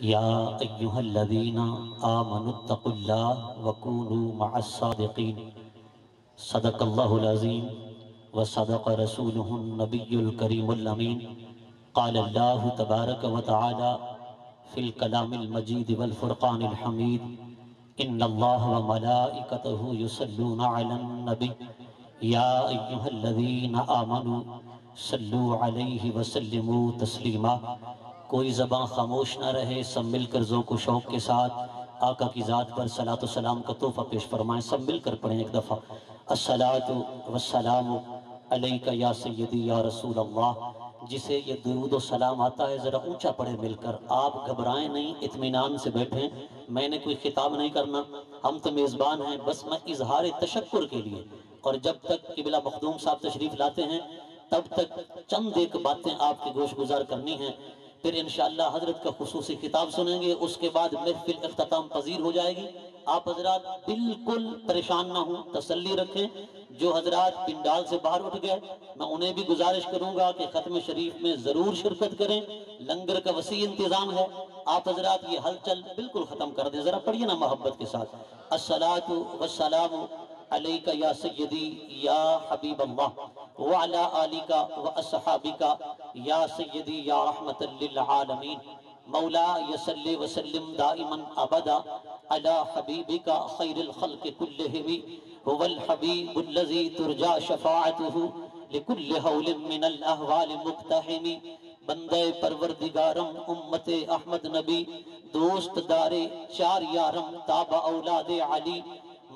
یا ایہا الذین آمنوا اتقوا اللہ وکونوا مع الصادقین صدق اللہ العظیم وصدق رسولہ النبی الکریم الامین قال اللہ تبارک وتعالی فی الکلام المجید والفرقان الحمید ان اللہ وملائکتہ یصلون علی النبی یا ایہا الذین آمنوا صلو علیہ وسلموا تسلیما۔ کوئی زبان خاموش نہ رہے، سب مل کر ذوق و شوق کے ساتھ آقا کی ذات پر صلاۃ و سلام کا تحفہ پیش فرمائیں۔ سب مل کر پڑھیں ایک دفعہ، الصلاۃ والسلام علیک یا سیدی یا رسول اللہ۔ جسے یہ درود و سلام آتا ہے ذرا اونچا پڑھے مل کر، آپ گھبرائیں نہیں، اطمینان سے بیٹھیں۔ میں نے کوئی خطاب نہیں کرنا، ہم تو میزبان ہیں، بس میں اظہار تشکر کے لیے، اور جب تک قبلہ مخدوم صاحب تشریف لاتے ہیں تب تک چند ایک باتیں آپ کی گوش گزار کرنی ہیں، پھر انشاءاللہ حضرت کا خصوصی خطاب سنیں گے، اس کے بعد محفل اختتام پذیر ہو جائے گی۔ آپ حضرات بالکل پریشان نہ ہوں، تسلی رکھیں۔ جو حضرات پنڈال سے باہر اٹھ گئے میں انہیں بھی گزارش کروں گا کہ ختم شریف میں ضرور شرکت کریں، لنگر کا وسیع انتظام ہے۔ آپ حضرات یہ ہلچل بالکل ختم کر دیں، ذرا پڑھیے نا محبت کے ساتھ، الصلاۃ والسلام علیک یا سیدی یا حبیب اللہ وعلا آلک واصحابک یا سیدی یا رحمت للعالمین۔ مولا یصلی وسلم دائما ابدا علی حبیبک خیر الخلق کلہم هو الحبیب الذی ترجى شفاعته لکل حول من الاحوال مقتحم۔ بندے پروردگارم امت احمد نبی، دوست دار چار یارم تابع اولاد علی،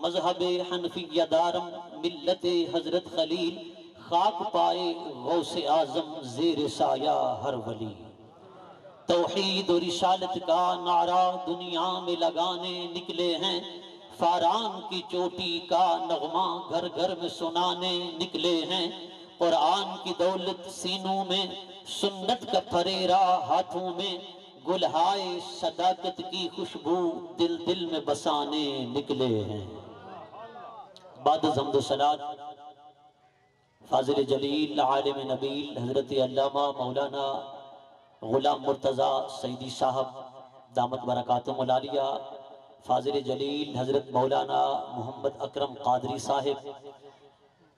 مذہب حنفیہ دارم ملت حضرت خلیل، خاک پائے غوث اعظم زیر سایہ ہر ولی۔ توحید و رسالت کا نعرہ دنیا میں لگانے نکلے ہیں، فاران کی چوٹی کا نغمہ گھر گھر میں سنانے نکلے ہیں۔ قرآن کی دولت سینوں میں، سنت کا پھریرا ہاتھوں میں، گلہائے صداقت کی خوشبو دل دل میں بسانے نکلے ہیں۔ بعد از حمد و صلاۃ فاضل جلیل عالم نبیل حضرت علامہ مولانا غلام مرتضیٰ سیدی صاحب دامت برکاتہم العالیہ، فاضل جلیل حضرت مولانا محمد اکرم قادری صاحب،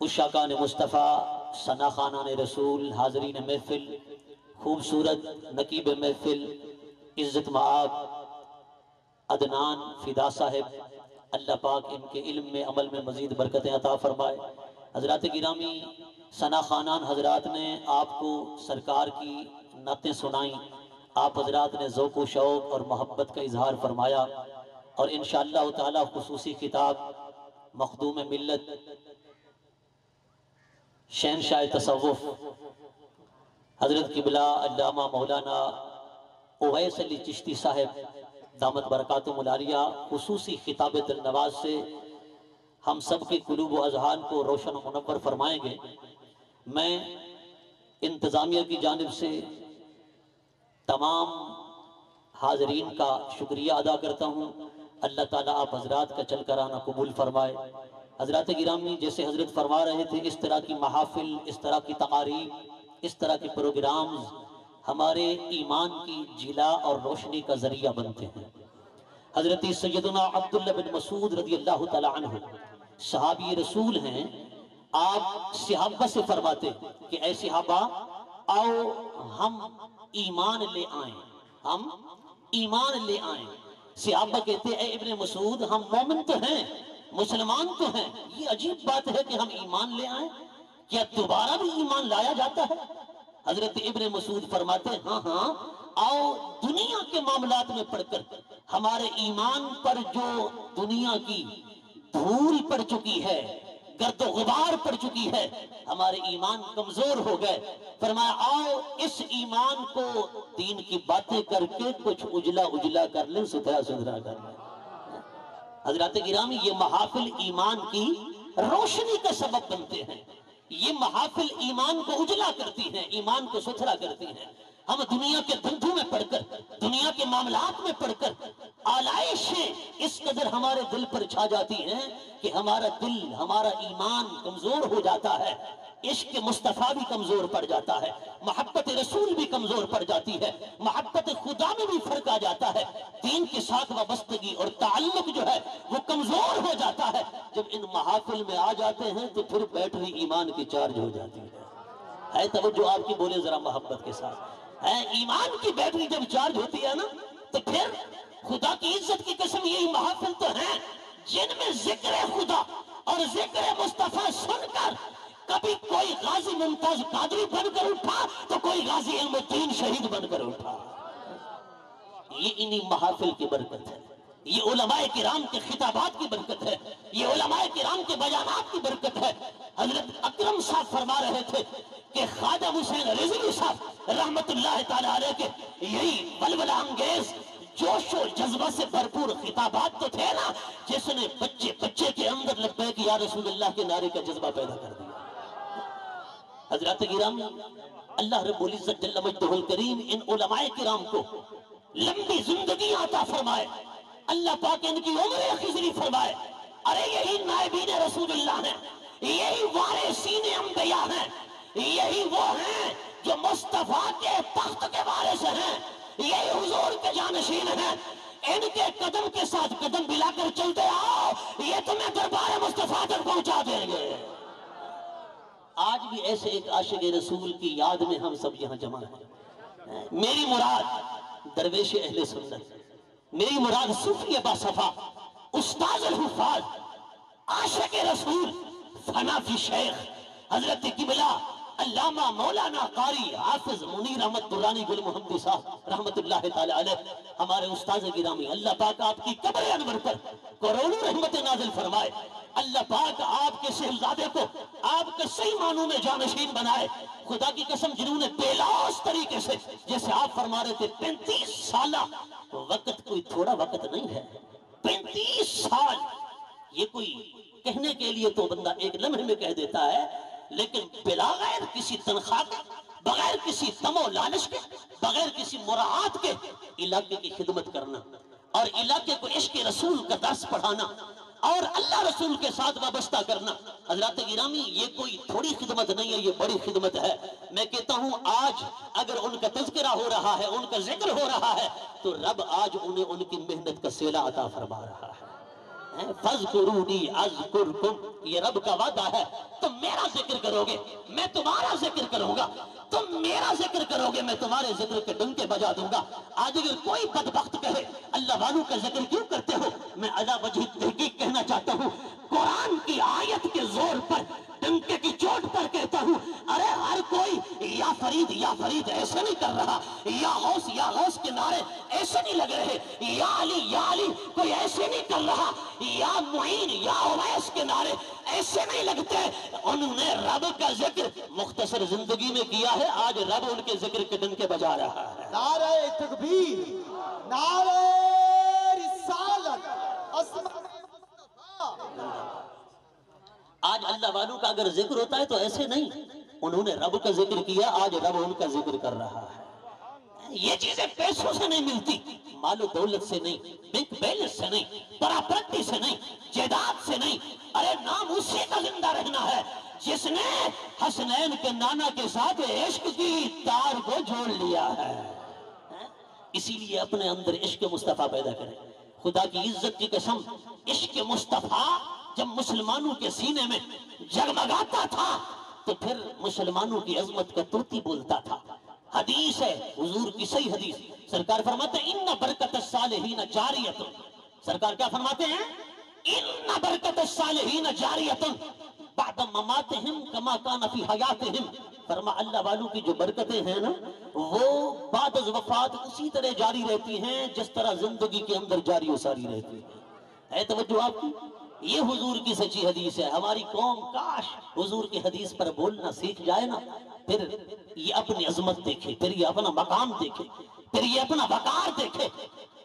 عشاقان مصطفیٰ، ثنا خانان رسول، حاضرین محفل، خوبصورت نقیب محفل، عزت مآب عدنان فدا صاحب، اللہ پاک ان کے علم میں عمل میں مزید برکتیں عطا فرمائے۔ حضرات گرامی، ثنا خانان حضرات نے آپ کو سرکار کی نعتیں سنائیں، آپ حضرات نے ذوق و شوق اور محبت کا اظہار فرمایا، اور انشاءاللہ تعالی خصوصی خطاب مخدوم ملت شہنشاہ تصوف حضرت قبلہ علامہ مولانا اویس علی چشتی صاحب دامت برکاتہم العالیہ خصوصی خطاب دلنواز سے ہم سب کے قلوب و اذہان کو روشن و منور فرمائیں گے۔ میں انتظامیہ کی جانب سے تمام حاضرین کا شکریہ ادا کرتا ہوں۔ اللہ تعالیٰ آپ حضرات کا چل کر آنا قبول فرمائے۔ حضرات گرامی، جیسے حضرت فرما رہے تھے، اس طرح کی محافل، اس طرح کی تقاریب، اس طرح کے پروگرامز ہمارے ایمان کی جلا اور روشنی کا ذریعہ بنتے ہیں۔ حضرت سیدنا عبداللہ بن مسعود رضی اللہ تعالی عنہ صحابی رسول ہیں، آپ صحابہ سے فرماتے کہ اے صحابہ، آؤ ہم ایمان لے آئیں، ہم ایمان لے آئیں۔ صحابہ کہتے اے ابن مسعود، ہم مومن تو ہیں، مسلمان تو ہیں، یہ عجیب بات ہے کہ ہم ایمان لے آئیں، کیا دوبارہ بھی ایمان لایا جاتا ہے؟ حضرت ابن مسعود فرماتے ہیں ہاں ہاں، آؤ دنیا کے معاملات میں پڑھ کر ہمارے ایمان پر جو دنیا کی دھول پڑ چکی ہے، گرد و غبار پڑ چکی ہے، ہمارے ایمان کمزور ہو گئے۔ فرمایا آؤ اس ایمان کو دین کی باتیں کر کے کچھ اجلا اجلا کر لیں، ستھرا ستھرا کر لیں۔ حضرات گرامی، یہ محافل ایمان کی روشنی کا سبب بنتے ہیں، یہ محافل ایمان کو اجلا کرتی ہیں، ایمان کو ستھرا کرتی ہیں۔ ہم دنیا کے دھندوں میں پڑھ کر، دنیا کے معاملات میں پڑھ کر آلائشیں اس قدر ہمارے دل پر چھا جاتی ہیں کہ ہمارا دل، ہمارا ایمان کمزور ہو جاتا ہے۔ عشق مصطفیٰ بھی کمزور پڑ جاتا ہے، محبت رسول بھی کمزور پڑ جاتی ہے، محبت خدا میں بھی فرق آ جاتا ہے، دین کے ساتھ وابستگی اور تعلق جو ہے وہ کمزور ہو جاتا ہے۔ جب ان محافل میں آ جاتے ہیں تو پھر بیٹری ایمان کی چارج ہو جاتی ہے توجہ آپ کی بولے ذرا محبت کے ساتھ، ایمان کی بیٹری جب چارج ہوتی ہے نا تو پھر خدا کی عزت کی قسم یہی محافل تو ہیں جن میں ذکر خدا اور ذکر مصطفیٰ سن کر کبھی کوئی غازی ممتاز قادری بن کر اٹھا تو کوئی غازی علم الدین شہید بن کر اٹھا۔ یہ انہی محافل کی برکت ہے، یہ علماء کرام کے خطابات کی برکت ہے، یہ علماء کرام کے بیانات کی برکت ہے۔ حضرت اکرم صاحب فرما رہے تھے کہ خواجہ حسین رضوی صاحب رحمت اللہ تعالیٰ علیہ کے یہی ولولہ انگیز جوش و جذبہ سے بھرپور خطابات تو تھے نا جس نے بچے بچے کے اندر لبیک یا رسول اللہ کے نعرے کا جذبہ پیدا کر دیا۔ حضرات گرامی، اللہ رب العزت جل مجدہ الکریم ان علماء کرام کو لمبی زندگی عطا فرمائے، اللہ پاک ان کی عمر خضری فرمائے۔ ارے یہی نائبین رسول اللہ ہیں، یہی وارثین انبیاء ہیں، یہی وہ ہیں جو مصطفیٰ کے تخت کے وارث ہیں، یہی حضور کے جانشین ہیں۔ ان کے قدم کے ساتھ قدم ملا کر چلتے آؤ، یہ تمہیں دربار مصطفیٰ تک پہنچا دیں گے۔ آج بھی ایسے ایک عاشق رسول کی یاد میں ہم سب یہاں جمع ہیں۔ میری مراد درویش اہل سنت، میری مراد صوفی باصفا، استاذ الحفاظ، عاشق رسول، فنا فی شیخ حضرت قبلہ علامہ مولانا قاری حافظ منیر احمد درانی گل محمدی صاحب رحمت اللہ تعالی علیہ، ہمارے استاذ گرامی، اللہ پاک آپ کی قبر انور پر کروڑوں رحمت نازل فرمائے، اللہ پاک آپ کے شہزادے کو آپ کے صحیح معنوں میں جانشین بنائے۔ خدا کی قسم جنہوں نے بے لوث طریقے سے، جیسے آپ فرما رہے تھے 35 سالہ وقت کوئی تھوڑا وقت نہیں ہے، 35 سال یہ کوئی کہنے کے لیے تو بندہ ایک لمحے میں کہہ دیتا ہے، لیکن بغیر کسی تنخواہ کے، بغیر کسی تم و لالچ کے، بغیر کسی مراعات کے علاقے کی خدمت کرنا اور علاقے کو عشق رسول کا درس پڑھانا اور اللہ رسول کے ساتھ وابستہ کرنا، حضرات گرامی یہ کوئی تھوڑی خدمت نہیں ہے، یہ بڑی خدمت ہے۔ میں کہتا ہوں آج اگر ان کا تذکرہ ہو رہا ہے، ان کا ذکر ہو رہا ہے تو رب آج انہیں ان کی محنت کا صلہ عطا فرما رہا ہے۔ فَاذْكُرُونِي أَذْكُرْكُمْ، یہ رب کا وعدہ ہے، تم میرا ذکر کرو گے میں تمہارا ذکر کروں گا، تم میرا ذکر کرو گے میں تمہارے ذکر کے ڈنکے بجا دوں گا۔ آج اگر کوئی بدبخت کہے اللہ والوں کا ذکر کیوں کرتے ہو، میں علا وجہ تحقیق کہنا چاہتا ہوں، قرآن کی آیت کے زور پر ڈنکے کی چوٹ پر کہتا ہوں، ارے ہر کوئی یا فرید ایسے نہیں کر رہا، یا غوث کے نعرے ایسے نہیں لگ رہے، یا علی کوئی ایسے نہیں کر رہا، یا معین یا اویس کے نعرے ایسے نہیں لگتے۔ انہوں نے رب کا ذکر مختصر زندگی میں کیا ہے، آج رب ان کے ذکر کے ڈنکے بجا رہا ہے۔ نعرہ تکبیر، نعرہ رسالت، عظمت مصطفیٰ۔ آج اللہ والوں کا اگر ذکر ہوتا ہے تو ایسے نہیں، انہوں نے رب کا ذکر کیا، آج رب ان کا ذکر کر رہا ہے۔ یہ چیزیں پیسوں سے نہیں ملتی، مال و دولت سے نہیں، بینک بیلنس سے نہیں، پراپرٹی سے نہیں، جائیداد سے نہیں، ارے نام اسی کا زندہ رہنا ہے جس نے حسنین کے نانا کے ساتھ عشق کی تار کو جوڑ لیا ہے۔ اسی لیے اپنے اندر عشق مصطفیٰ پیدا کریں۔ خدا کی عزت کی قسم، عشق مصطفیٰ جب مسلمانوں کے سینے میں جگمگاتا تھا تو پھر مسلمانوں کی عظمت کا طوطی بولتا تھا۔ حدیث ہے حضور کی صحیح حدیث، سرکار فرماتے ہیں ان برکت الصالحین جاریت، سرکار کیا فرماتے ہیں؟ ان برکت الصالحین جاریت بعد مماتہم کما کان فی حیاتہم، فرما اللہ والوں کی جو برکتیں ہیں نا وہ بعد از وفات اسی طرح جاری رہتی ہیں جس طرح زندگی کے اندر جاری و ساری رہتی ہے۔ توجہ آپ کی، یہ حضور کی سچی حدیث ہے۔ ہماری قوم کاش حضور کی حدیث پر بولنا سیکھ جائے نا، پھر یہ اپنی عظمت دیکھے، پھر یہ اپنا مقام دیکھے، پھر یہ اپنا وقار دیکھے۔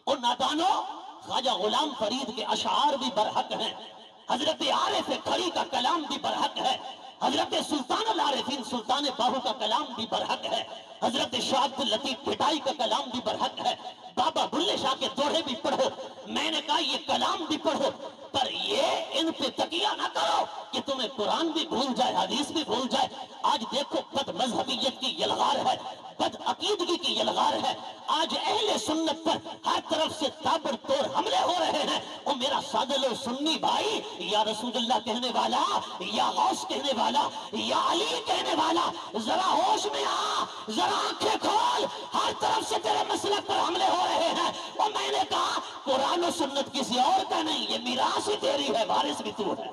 اور نادانو، خواجہ غلام فرید کے اشعار بھی برحق ہیں، حضرت عارف کھڑی کا کلام بھی برحق ہے، حضرت سلطان العارفین سلطان باہو کا کلام بھی برحق ہے، حضرت شاہ عبد اللطیف پٹائی کا کلام بھی برحق ہے، بابا بلے شاہ کے دوڑے بھی پڑھو، میں نے کہا یہ کلام بھی پڑھو، پر یہ ان پہ تکیہ نہ کرو کہ تمہیں قرآن بھی بھول جائے، حدیث بھی بھول جائے۔ آج دیکھو بد مذہبیت کی یلغار ہے، بد عقیدگی کی یلغار ہے۔ آج اہل سنت پر ہر طرف سے تابڑ توڑ حملے ہو رہے ہیں۔ او میرا سادل و سنی بھائی، یا رسول اللہ کہنے والا، یا غوث کہنے والا، یا علی کہنے والا، ذرا ہوش میں آ، ذرا آنکھیں کھول، ہر طرف سے تیرے مسلک پر حملے ہو رہے ہیں۔ اور میں نے کہا قرآن و سنت کسی اور کا نہیں، یہ میراث ہی تیری ہے، وارث بھی تو ہے۔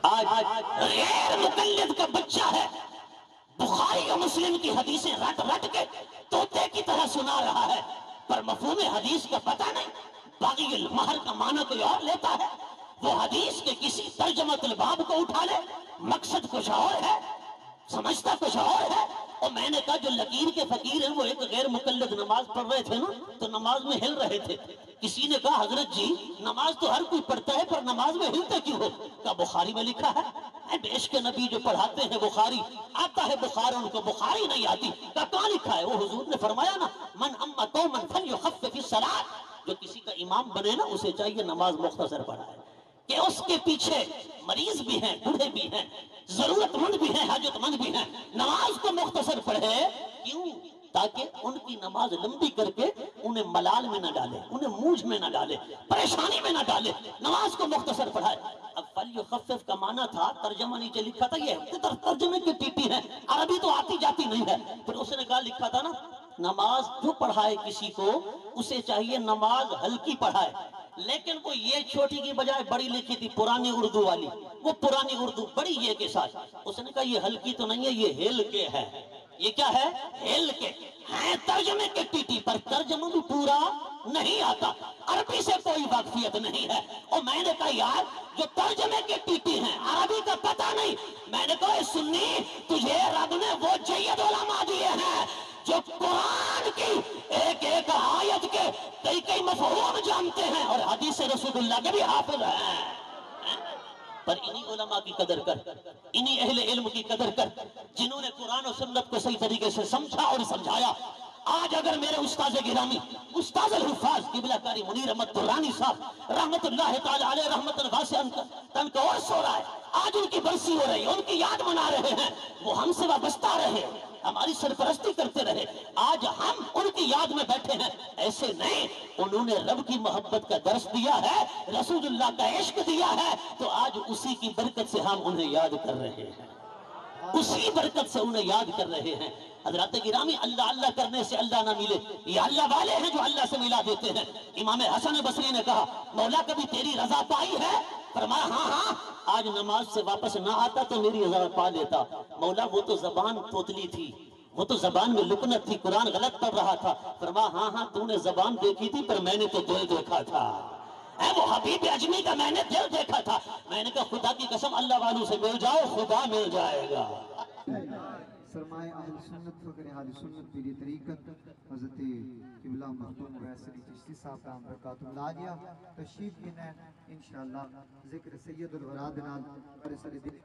آج غیر مقلد کا بچہ ہے، بخاری و مسلم کی حدیثیں رٹ رٹ کے طوطے کی طرح سنا رہا ہے، پر مفہوم حدیث کا پتہ نہیں، باقی المہر کا معنی کوئی اور لیتا ہے۔ وہ حدیث کے کسی ترجمۃ الباب کو اٹھا لے، مقصد کچھ اور ہے، سمجھتا کچھ اور ہے۔ اور میں نے کہا جو لکیر کے فقیر ہیں وہ ایک غیر مقلد نماز پڑھ رہے تھے نا، تو نماز میں ہل رہے تھے۔ کسی نے کہا حضرت جی نماز تو ہر کوئی پڑھتا ہے، پر نماز میں ہلتے کیوں ہو؟ کہا بخاری میں لکھا ہے، عشق نبی جو پڑھاتے ہیں بخاری آتا ہے، بخار ان کو بخاری نہیں آتی۔ کہا کہاں لکھا ہے؟ وہ حضور نے فرمایا نا، من اما قوما فلیخفف الصلاۃ، جو کسی کا امام بنے نا اسے چاہیے نماز مختصر پڑھائے، کہ اس کے پیچھے مریض بھی ہیں، بوڑھے بھی ہیں، ضرورت مند بھی ہیں، حاجت مند بھی ہیں، نماز کو مختصر پڑھے۔ کیوں؟ تاکہ ان کی نماز لمبی کر کے انہیں ملال میں نہ ڈالے، انہیں موجھ میں نہ ڈالے، پریشانی میں نہ ڈالے، نماز کو مختصر پڑھائے۔ اب فلیخفف کا معنی تھا، ترجمہ نیچے لکھا تھا، یہ ترجمے کی ٹیٹی ہے، عربی تو آتی جاتی نہیں ہے۔ پھر اس نے کہا لکھا تھا نا، نماز جو پڑھائے کسی کو اسے چاہیے نماز ہلکی پڑھائے، لیکن وہ یہ چھوٹی کی بجائے بڑی لکھی تھی، پرانی اردو والی، وہ پرانی اردو بڑی یہ کے ساتھ۔ اس نے کہا یہ ہلکی تو نہیں ہے، یہ ہل کے ہے۔ یہ کیا ہے؟ ہل کے ہیں، ترجمے کے ٹیٹی، پر ترجمہ بھی پورا نہیں آتا، عربی سے کوئی واقفیت نہیں ہے۔ اور میں نے کہا یار جو ترجمے کے ٹیٹی ہیں، عربی کا پتہ نہیں، میں نے کہا اے سنی تجھے رب نے وہ جید علماء دیے ہیں جو قرآن کی ایک ایک آیت کے کئی کئی مفہوم جانتے ہیں، اور حدیث رسول اللہ کے بھی حافظ ہیں۔ پر انہی علماء کی قدر کر، انہی اہل علم کی قدر کر، جنہوں نے قرآن و سنت کو صحیح طریقے سے سمجھا اور سمجھایا۔ آج اگر میرے استاذ گرامی، استاذ الحفاظ قبلہ کاری منیر احمد درانی صاحب رحمت اللہ تعالی علیہ رحمت واسعہ تن کو اور سو رہا ہے، آج ان کی برسی ہو رہی ہے، ان کی یاد منا رہے ہیں، وہ ہم سے وابستہ رہے، ہماری سرپرستی کرتے رہے، آج ہم ان کی یاد میں بیٹھے ہیں۔ ایسے نہیں، انہوں نے رب کی محبت کا درس دیا ہے، رسول اللہ کا عشق دیا ہے، تو آج اسی کی برکت سے ہم انہیں یاد کر رہے ہیں، اسی برکت سے انہیں یاد کر رہے ہیں۔ حضرات گرامی، اللہ اللہ کرنے سے اللہ نہ ملے، یہ اللہ والے ہیں جو اللہ سے ملا دیتے ہیں۔ امام حسن بصری نے کہا مولا کبھی تیری رضا پائی ہے؟ فرمایا ہاں ہاں، آج نماز سے واپس نہ آتا تو میری رضا پا لیتا۔ مولا وہ تو زبان توتلی تھی، وہ تو زبان میں لکنت تھی، قرآن غلط پڑھ رہا تھا۔ فرمایا ہاں ہاں تو نے زبان دیکھی تھی، پر میں نے تو دل دیکھا تھا، اے وہ حبیب اجمی کا میں نے دل دیکھا تھا۔ میں نے کہا خدا کی قسم اللہ والوں سے مل جاؤ، خدا مل جائے گا۔ سرمایہ اہل سنت فقر اہل سنت پیری طریقت حضرت قبلہ مختوم ویسری چشتی صاحب کا برکات اللہ علیہ تشریف لینا ہے انشاءاللہ۔ ذکر سید الوراد نال برسل دل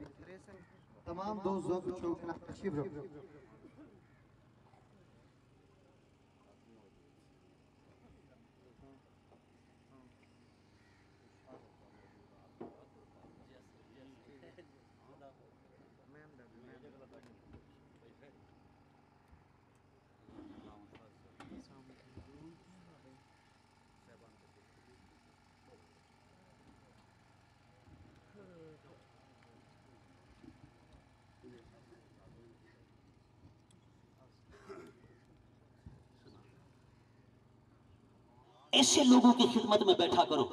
تمام دوست ذوق چوکنا تشریف رکھو۔ ایسے لوگوں کی خدمت میں بیٹھا کرو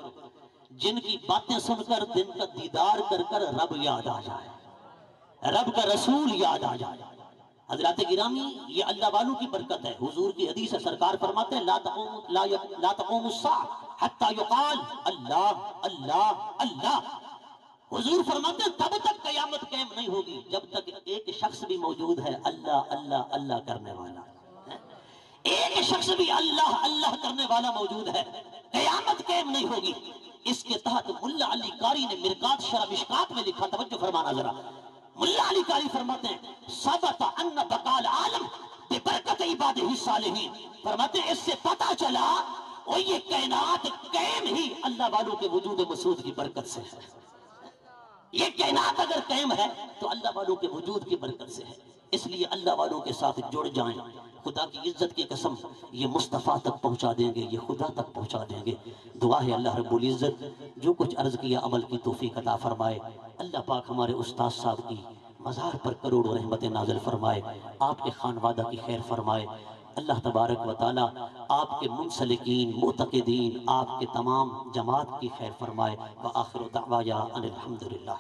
جن کی باتیں سن کر دن کا دیدار کر کر رب یاد آ جائے، رب کا رسول یاد آ جائے۔ حضرات گرامی، یہ اللہ والوں کی برکت ہے۔ حضور کی حدیث ہے، سرکار فرماتے ہیں لا تقوم الساعة حتى يقال اللہ اللہ اللہ۔ حضور فرماتے ہیں تب تک قیامت قائم نہیں ہوگی جب تک ایک شخص بھی موجود ہے اللہ اللہ اللہ کرنے والا، ایک شخص بھی اللہ اللہ کرنے والا موجود ہے، قیامت قائم نہیں ہوگی۔ اس کے تحت ملا علی قاری نے مرقات شرح مشکات میں لکھا، توجہ فرمانا ذرا۔ ملا علی قاری فرماتے ہیں ثبت ان بقاء العالم برکت عبادہ الصالحین، فرماتے ہیں اس سے پتہ چلا وہ یہ کائنات قائم ہی اللہ والوں کے وجود مسعود کی برکت سے ہے۔ یہ کائنات اگر قائم ہے تو اللہ والوں کے وجود کی برکت سے ہے، اس لیے اللہ والوں کے ساتھ جڑ جائیں، خدا کی عزت کی قسم یہ مصطفیٰ تک پہنچا دیں گے، یہ خدا تک پہنچا دیں گے۔ دعا ہے اللہ رب العزت جو کچھ عرض کیا عمل کی توفیق عطا فرمائے، اللہ پاک ہمارے استاد صاحب کی مزار پر کروڑوں رحمت نازل فرمائے، آپ کے خانوادہ کی خیر فرمائے، اللہ تبارک و تعالی آپ کے منسلکین معتقدین آپ کے تمام جماعت کی خیر فرمائے۔ وآخر دعوایا ان الحمدللہ۔